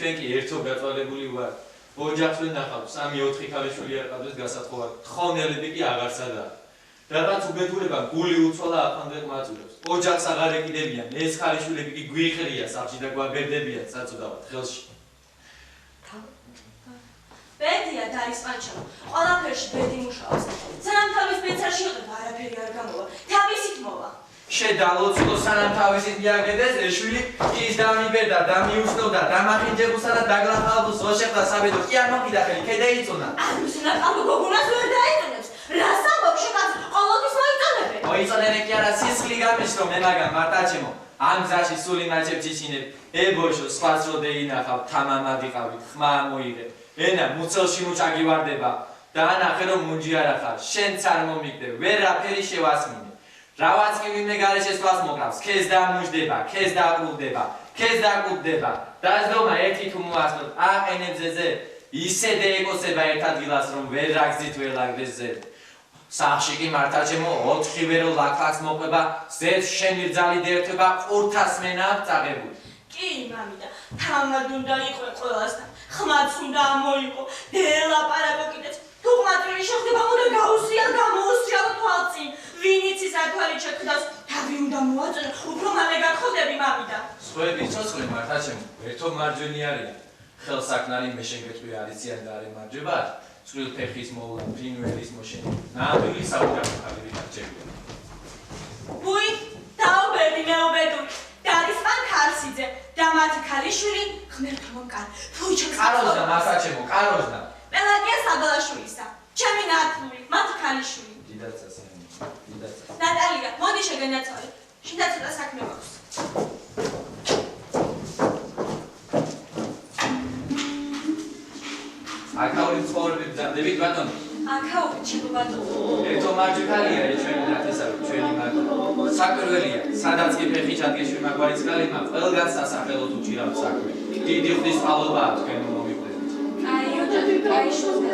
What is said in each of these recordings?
ჩვენ კი ერთობ გაწვალებული ვარ ოჯახს ვერ ნახავთ, 3-4 ქალიშვილი არ ყავდეს გასათხოვარი. თხოვნელები კი აღარსადა. რაღაც უბედურება გული უცვალა აფანდერ მაწურებს. ოჯახს აღარ ეკიდებიან, ეს ქალიშვილები კი გვიხრია სახში და გვაბერდებიან საწოდავად ხელში. ბედია დაისპანჩელო, ყველაფერში ბედი მუშაობს. სანამ თავის ბეცარში იყება, არაფერი არ გამოვა. თავისით მოვა. შედალოცო სანამ თავისით მიაგდეს, ეშვილი ის დამიბერდა, დამიუსნობდა, დამახინჯებულსა და დაგლახავდა ზოშეხდა საბედო. კი არ მოკიდა ხელი, ქედა იწუნა. ამის ნაკალო გოგონას ვერ დაიწუნებს. რას ამბობ შეკაც ყოველთვის მოიწონებენ. მოიწონებენ კი არა სისხლი გამიშრო მე მაგამ მარტაჩემო. ამ გზაში სული მაჩებ ჩიჩინებ. ბოშო სხვას რო დაინახავ, თამამად იყავით, ხმა მოიღე. ენა მუცელში მუჭაგივარდება და ანახე რომ მუნჯი არ ახარ, შენც არ მომიგდე, ვერაფერი შევასმინე. რავაც კი ვინმე გარეშე სხვას მოკრავს, ქეს დამუჯდება, ქეს დაყრუდება, ქეს დაკუპდება. დაძდომა ერთი თუ მოასწროთ, აყენებზეზე ისე დაეკოსება ერთ ადგილას რომ ვერ რაგზით ვერ ლაგდეს ზე. სახში კი მართაჩემო 4 ვერო ლაქლაკს მოყვება, ზეს შენი რძალი დერთება, ყურთას მენა წაღებული. კი მამიდა, თამად უნდა იყო ყველასთან. ხმაც უნდა ამოიყო, დელაპარაკო კიდეც. თუ ყმაწვილი შეხვდება, უნდა გამოუსრიალო თვალწინ. ვინიც ის ათვალი შექმნავს, თავი უნდა მოაწონო, უფრო მალე გახოდები მამიდა. სხვები ცოცხლი მართაჩემო, ერთო მარჯვენი არიან. ხელსაქმნარი მე შეგეთქვი არიციან და არ ემარჯვებათ. წვრილ ფეხის მოვლა, ფრინველის მოშენი. ნამდვილი საუბრობ ხალხი დაჭერია. ბუი, დაუბედი მეუბედული. დაისპან ქარსიძე და მათი ქალიშვილი ღმერთო კარ. ფუჩოს კაროზდა მასაჩემო, კაროზდა. პელაგია საბალაშვილისა. ჩემი ნათლული, მათი ქალიშვილი. დიდაცასა, დიდაცასა. ნატალია, მოდი შეგენაცვალე. შიდა ცოტა საქმე მაქვს. აქაური ცხოვრები ბრძანდებით ბატონო. აქაური ჩემო ბატონო. ერთო მარჯვენია ჩვენი ნათესავი, ჩვენი მარჯვენა. საკვირველია, სადაც კი ფეხი ჩადგეში მაგვარიც კალება, ყველგან სასახელოდ უჭირავთ საქმე. დიდი ხნის წყალობაა თქვენ მომიყვებით. აი, ოჯახი გაიშურდა.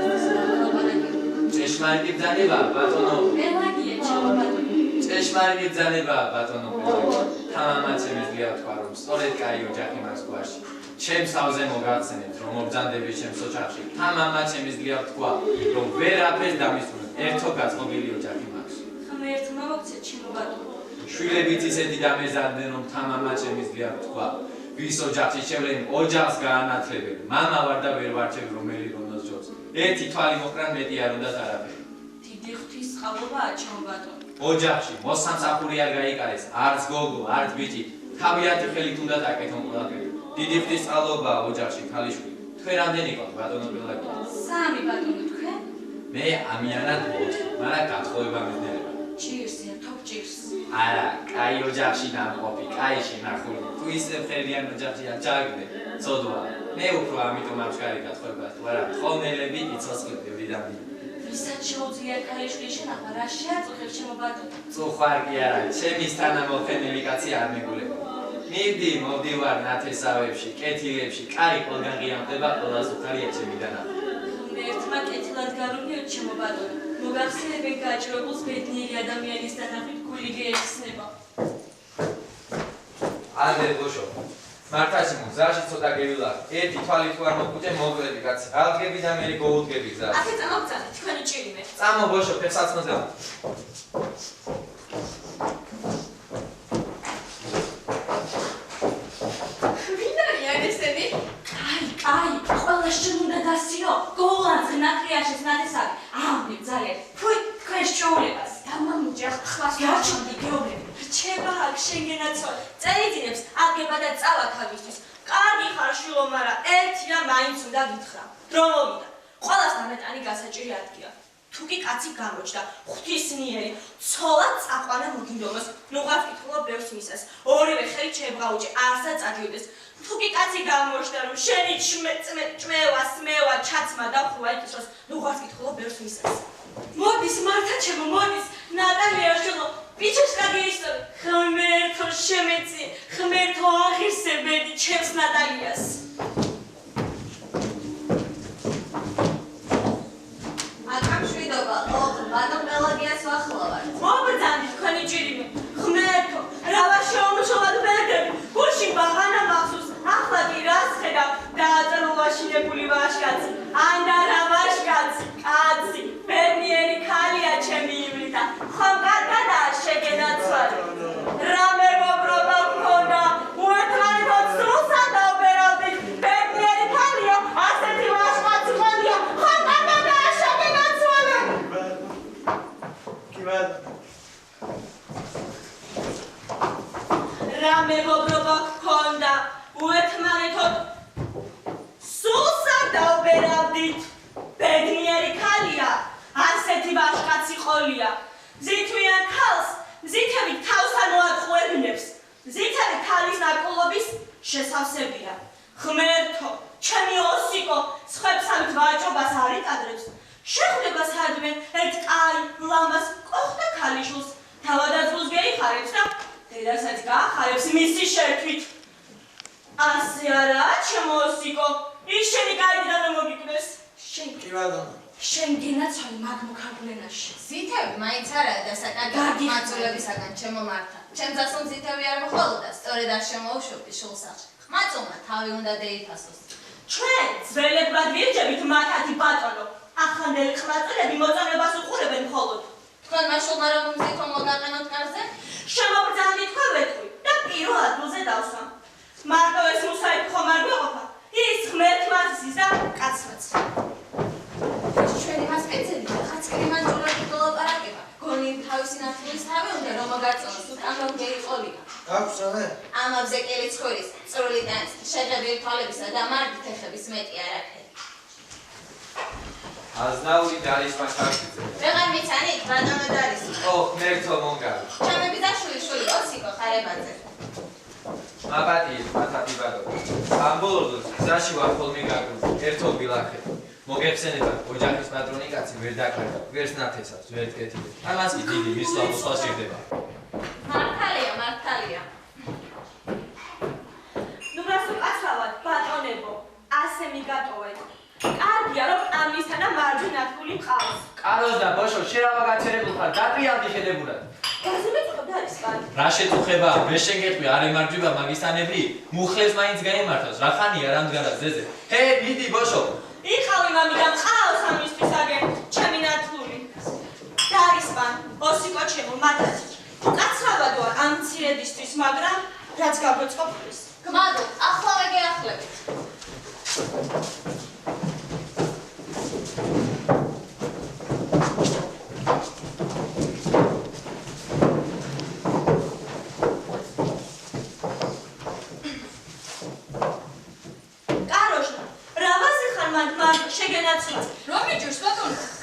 ჭეშმარიტი ბრძანება, ბატონო. პელაგია ჩემო ბატონო. ჭეშმარიტი ბრძანება, ბატონო. თამამაცემის გია თქვა რომ სწორედ კაი ოჯახი მას გვარში. ჩემს თავზე მოგაცენეთ რომ მობრძანდები ჩემს ოჯახში. თამამაცემის გია თქვა რომ ვერაფერს დამისწრებთ. ერთო გაწყობილი ოჯახი მაქვს. ღმერთმა მოგცეთ ჩემო ბატონო. შვილებიც ისეთი დამეზარდნენ რომ თამამაცემის გია თქვა ვის ოჯახში შევლენ ოჯახს გაანათლებენ. მამა ვარ და ვერ ვარჩევ რომელი რომელს ჯობს. ერთი თვალი მოყრან მეტი არ უნდათ არაფერი. დიდი ღვთის წყალობაა ჩემო ბატონო. ოჯახში მოსამსახური არ გაიკარეს, არც გოგო, არც ბიჭი. თავიანთი ხელით უნდა დაკეთონ ყველაფერი. დიდი ღვთის წყალობაა ოჯახში ქალიშვილი. თქვენ რამდენი ყავთ ბატონო პელაგია? 3 ბატონო თქვენ? მე ამიანად 4, მაგრამ გათხოვება მიზნელება. ჭირს ერთობ ჭირს. არა, კაი ოჯახში დამყოფი, კაი შენახული. თუ ისე ფერიან ოჯახში არ ჩაგდე, ცოდვა. მე უფრო ამიტომ ამჩქარი გათხოვებას თუ არა, თხოვნელები იცოცხლები დამდი. ვისაც შეუძლია ქალიშვილი შენახვა, რა შეაწუხებს ჩემო ბატონო? წუხვარ კი არა, ჩემის თანამოხენილი კაცი არ მეგულება. მიდი, მოვდივარ ნათესავებში, კეთილებში, კაი ყველგან ღიამდება, ყველას უხარია ჩემი დანახვა. ღმერთმა კეთილად გარუნიოთ ჩემო ბატონო. მოგახსენებენ გაჭირებულს ბედნიერი ადამიანის დანახვით გული გეეხსნება. ანდე ბოშო. მართაშიმო, გზაში ცოტა გევილახ. ერთი თვალი თუ არ მოგუჭე, მოგვედი კაცი. ალგები და მე გოუდგები გზაში. აქე წამოგწანე, თქვენი ჭირიმე. წამო ბოშო, ფეხსაცმელზე. აი, ყველა შენ უნდა გასწიო. გოლანს ნატრიაშეს ნათესავი. ამბი ძალიან. ფუი, თქვენ შეულებას. დამამუჯა ხლას გაჩონდი გეუბნები. რჩება აქ შენგენაცვალე. წეიძინებს აგება და წავა თავისთვის. კარგი ხარ შვილო, მაგრამ ერთი რა მაინც უნდა გითხრა. დრო მოვიდა. ყველას დამეტანი გასაჭირი ადგია. თუ კი კაცი გამოჩნდა, ღვთისმიერი, ცოლად წაყვანა მოგინდომოს. ნუღაც კითხულობ ბევრს მისას. ორივე ხელით შეებღაუჭე, არსა წაგივდეს. თუ კი კაცი გამოჩნდა, რომ შენი ჭმევა, სმევა, ჩაცმა და ხრვა იკისროს, ნუღაც კითხულობ ბევრს მისას. მოდის მართა ჩემო, მოდის ნატალია შვილო, ბიჭებს გაგეისტორე. ღმერთო შემეცი, ღმერთო აღირსებედი ჩემს ნატალიას. ბატონ პელაგიას ვახლოვარ. მობრძანდი თქვენი ჭირიმე. ღმერთო, რავა შეუმჩოლად ბედები, გულში ბაღანა მახსოვს, ახლა კი რას ხედავ, დააწროვაშინებული ვაჟკაცი. რა მეგობრობა გქონდა უერთმანეთოდ სულ სადავბერავდით ბედნიერი ქალია ასეთი ვაჟკაცი ყოლია მზითვიან ქალს მზითებით თავს არ მოაწყვებინებს მზითები ქალის ნაკოლობის შესავსებია ღმერთო ჩემი ოსიკო სხვებს ამით ვაჭრობას არ იკადრებს შეხვდება სადმე ერთ კაი ლამას კოხდა ქალიშვილს თავადაზულს გეიხარებს და დედასაც გაახარებს მისი შერთვით ასე არაა ჩემო ოსიკო ის შენი კაიდან რომ მოგიკდეს კი ბატონო შენ გენაცვალე მაგ მოხარგლენაში ზითები მაინც არაა დასაკარგად მაწულებისაგან ჩემო მართა ჩემ დასում ზითები არ მოხვალოდა სწორედ არ შემოუშვებდი შულსახში ხმაწულმა თავი უნდა დაიფასოს ჩვენ ძველებად ვირჯებით მათათი ბატონო ახლანდელი ხმაწულები მოწონებას უყურებენ მხოლოდ თქვენ მაშულმა რომ უმზითო მოგაყენოთ კარზე შემობრძანდი თქვენ ვეთქვი და პირველ ადგილზე დავსვამ მარტო ეს მუსაიფ ხომ არ გვეყოფა ის ღმერთი მათის და კაცმაც ჩვენი მასპინძელი ხაც კრიმანჯულები გოლაპარაკება გონი თავისი ნათლის თავი უნდა რომ მოგაწონოს უკან რომ გეიყოლია აქვს რა ამავზე კელი ცხვირის წრული ტანს შეღებილი თვალებისა და მარდი თეხების მეტი არაფერი აზნაური დაისვან ჩავშიძე ვეღარ მიცანი ბატონო დარის ო ღმერთო მონგავი ჩემები და შული ოსიკო ხარებაძე მაპატიე მათათი ბატონო ამბოლოდოს გზაში ვარ ხოლმე გაგრძელო ერთო ვილახე მოგეხსენება ოჯახის პატრონი კაცი ვერ დაკარგა ვერც ნათესავს ვერ კეთილებს ამას კი დიდი მისვლა მოსვასირდება მართალია ნუ რას უკაცრავად ბატონებო ასე მიგატოვეთ კარგია რომ ამისა და მარჯვენა თული მყავს კაროს და ბოშო შერავა გაჩერებულ ხარ დატრიალდი შედებურად გაზმეწყობ და არის კარი რა შეწუხება მე შეგეთყვი არ ემარჯვება მაგისტანები მუხლებს მაინც გაემართავს რა ხანია რამდგარა ზეზე ჰე მიდი ბოშო იყავი მამიდა მყავს ამისთვისაგენ ჩემი ნათლული დარისპან ოსიკო ჩემო მათათი უკაცრავად ვარ ამ მცირედისთვის მაგრამ რაც გაგვეწყობდეს გმადლ ახლავე გეახლებით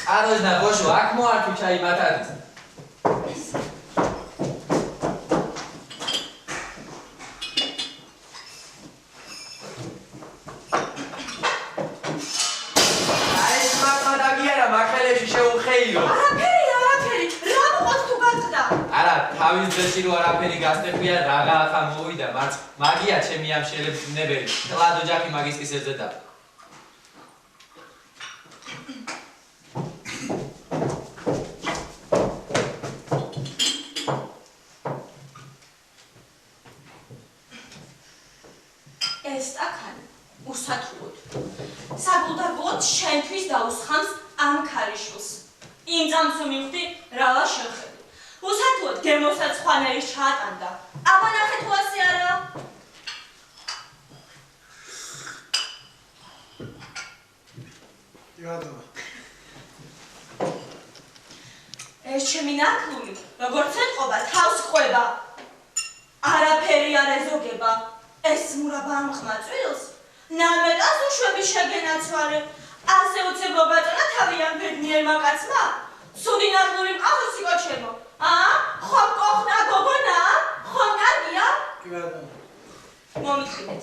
კაროჟნა ბოშო აქ მოართვი ჩაი მათათის არაფერი რა მოყავს თუ გაწყდა არა თავის ძეში რო არაფერი გასტეხვია რაღაცა მოვიდა მაგია ჩემი ამ შელებნებელი კლად ოჯახი მაგის კისერზე და ეს სტაკანი უსათუოდ საგულდაგულოდ შენთვის დაუსხამს ამ ქალიშვილს იმ წამს მივხვდი რალა შევხედი უსათუოდ გემოსაც ხვანერი ჩაატანდა აბა ნახე თუ ასე არა ბატონო ეს ჩემი ნათლული როგორც ეთყობა თავს ყვება არაფერი არ ეზოგება ეს მურაბა ამ ხმაწვილს ნამეტას უშვები შეგენაცვალე ასე უცებ მოგაწონა თავი ამ ბედნიერმა კაცმა ცუდი ნათლული მყავს ოსიკო ჩემო ხომ კოხდა გოგონა ხომ კარგია კი ბატონო მომიხედეთ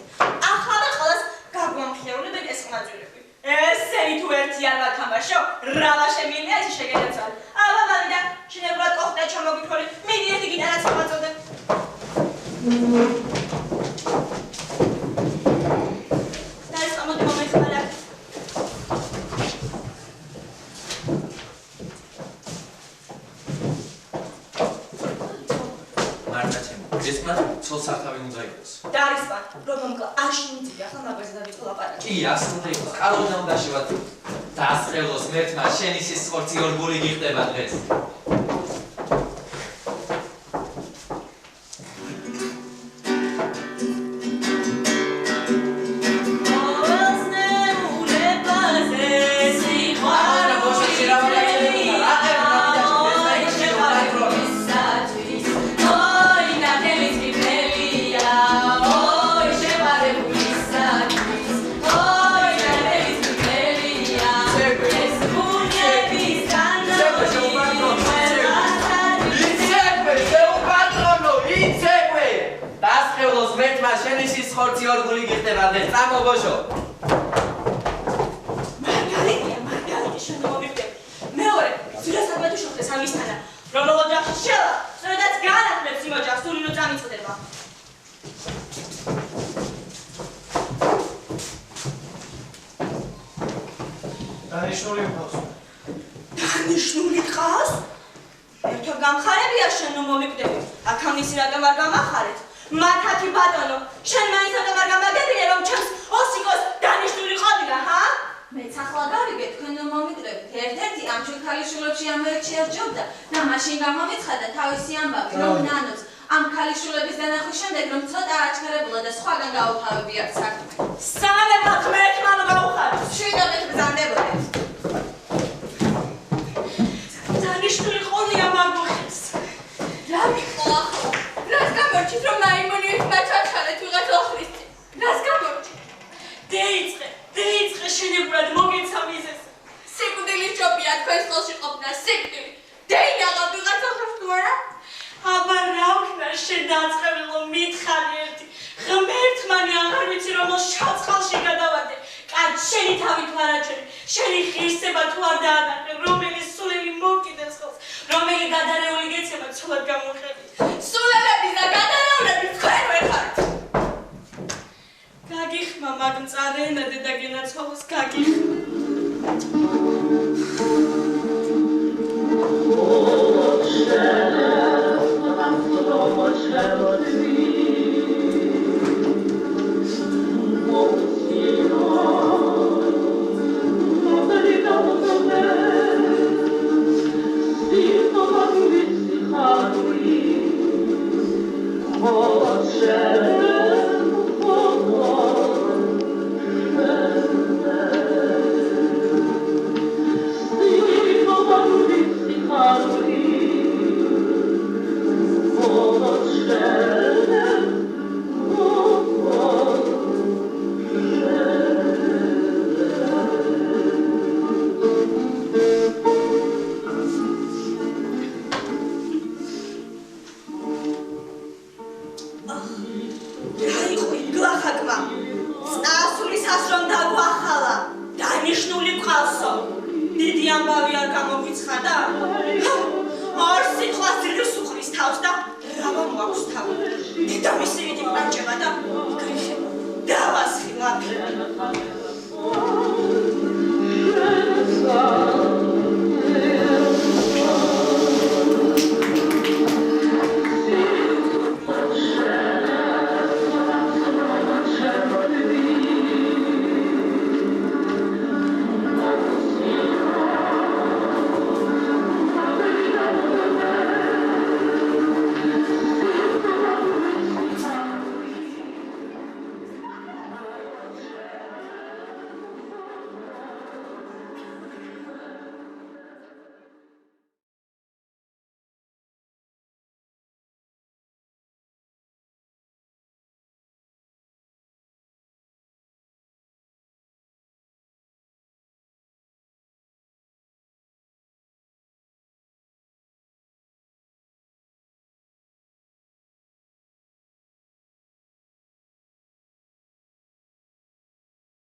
ახლა ყველას გაგვამხეულებენ ეს ხმაწვილები ესენი თუ ერთი არ ვათამაშო რალა შემიძლია ის შეგენაცვალე აბა მამიდა შენებურად კოხდა ჩამოგითვლი მიდი ერთი გიტარაც მომაწოდე სათავე უნდა იყოს. დაარისპან, რომ მომკლა აშინძია ახლა მაგაზე დავიწყო ლაპარაკი. კი, ასე უნდა იყოს. კარონა უნდა შევად დასწრელოს მერთმა შენი სისხლი ორგული გიხდება დღეს. ერთმა შენი ის ხორცი ორგული გიხდება და წამოგოშო. მარგალიტი შენ მომიგდები. მეორე, ძირასადმე თუ შეხდეს ამისთანა, რომ ოჯახში შელა, სწორედაც განათლებს იმ ოჯახს, თუ ნინო წამიწდება. დანიშნული მხოს. დანიშნული ხას? ერთო გამხარებია შენ რომ მომიგდები. აქამ ისი რატომ არ გამახარეთ? მათათი ბატონო, შენ მაინც რატომ არ გამაგებინე რომ ჩემს ოსიკოს დანიშნული ყავდა, ჰა? მეც ახლა გავიგე თქვენ რომ მომიგდებით. ერთ-ერთი ამ ჩვენ ქალიშვილებში ამერჩია ჯობდა და მაშინ გამომიცხადა თავისი ამბავი რომ ნანოს ამ ქალიშვილების დანახვის შემდეგ რომ ცოტა აჩქარებულა და სხვაგან გაუთავებია საქმე. სამება ღმერთმა რომ გაუხარეთ. შვიდობით ბრძანდებოდეთ. დანიშნული ყოლია მაგოხეს. რა მიყო ახლა? რას გამორჩით რომ მაიმონივით მაჩაჩხარეთ ვიღაც ოხლისწინ? რას გამორჩით? დეიწყე შენებურად მოგეცა მიზეს. სიკვდილის ჯობია თქვენს ხელში ყოფნა, სიკვდილი. დეინაღა ვიღაც ოხლს თუ არა? აბა რა ვქნა შენ დაწყებილო მითხარი ერთი. ღმერთმანი აღარ ვიცი რომ შავწყალში გადავარდე. კაც შენი თავი თუ არაჩვენი, შენი ღირსება თუ არ დაანახე, რომელი სულელი მოკიდეს ხელს, რომელი გადარეული გეცემა ცოლად გამოხედი. სულელების და გადარეულების თქვენ ვეხართ. გაგიხმა მაგ მწარენა დედაგენაცვალოს გაგიხმა. და მისი დიდი პანჭება და გრიხება. დავასხი ლაფი.